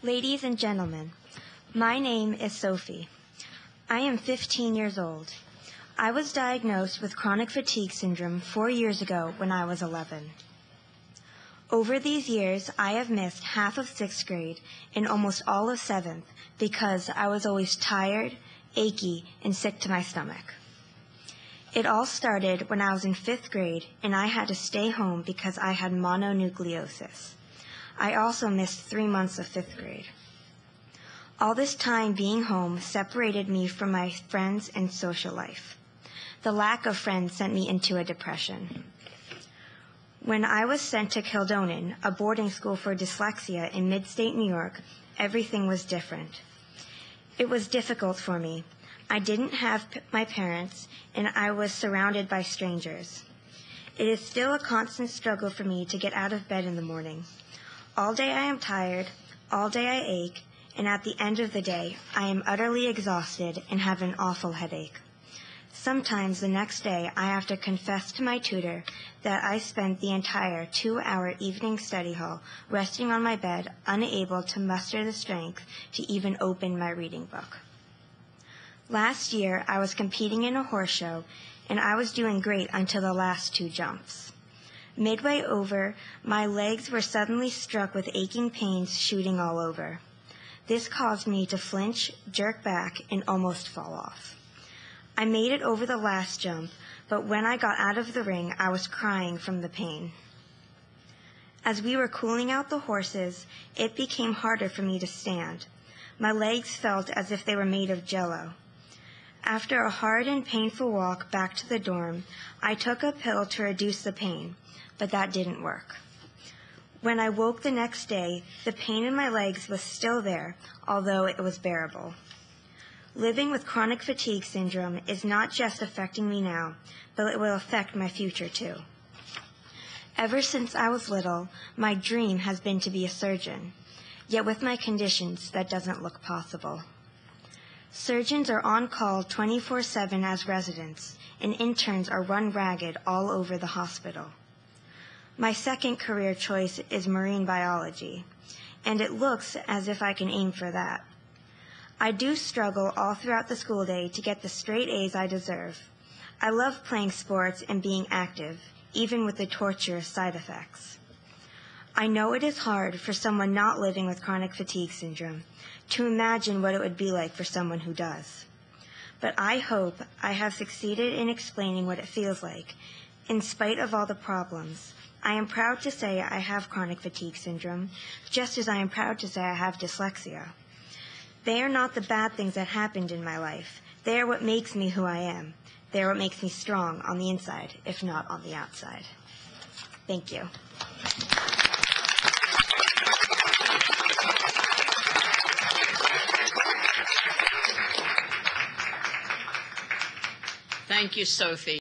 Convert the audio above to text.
Ladies and gentlemen, my name is Sophie. I am 15 years old. I was diagnosed with chronic fatigue syndrome 4 years ago when I was 11. Over these years, I have missed half of 6th grade and almost all of 7th because I was always tired, achy, and sick to my stomach. It all started when I was in 5th grade and I had to stay home because I had mononucleosis. I also missed 3 months of 5th grade. All this time being home separated me from my friends and social life. The lack of friends sent me into a depression. When I was sent to Kildonan, a boarding school for dyslexia in mid-state New York, everything was different. It was difficult for me. I didn't have my parents, and I was surrounded by strangers. It is still a constant struggle for me to get out of bed in the morning. All day I am tired, all day I ache, and at the end of the day, I am utterly exhausted and have an awful headache. Sometimes the next day, I have to confess to my tutor that I spent the entire 2-hour evening study hall resting on my bed, unable to muster the strength to even open my reading book. Last year, I was competing in a horse show, and I was doing great until the last 2 jumps. Midway over, my legs were suddenly struck with aching pains shooting all over. This caused me to flinch, jerk back, and almost fall off. I made it over the last jump, but when I got out of the ring, I was crying from the pain. As we were cooling out the horses, it became harder for me to stand. My legs felt as if they were made of jello. After a hard and painful walk back to the dorm, I took a pill to reduce the pain, but that didn't work. When I woke the next day, the pain in my legs was still there, although it was bearable. Living with chronic fatigue syndrome is not just affecting me now, but it will affect my future too. Ever since I was little, my dream has been to be a surgeon, yet with my conditions, that doesn't look possible. Surgeons are on call 24/7 as residents, and interns are run ragged all over the hospital. My second career choice is marine biology, and it looks as if I can aim for that. I do struggle all throughout the school day to get the straight A's I deserve. I love playing sports and being active, even with the torturous side effects. I know it is hard for someone not living with chronic fatigue syndrome to imagine what it would be like for someone who does. But I hope I have succeeded in explaining what it feels like, in spite of all the problems. I am proud to say I have chronic fatigue syndrome, just as I am proud to say I have dyslexia. They are not the bad things that happened in my life. They are what makes me who I am. They are what makes me strong on the inside, if not on the outside. Thank you. Thank you, Sophie.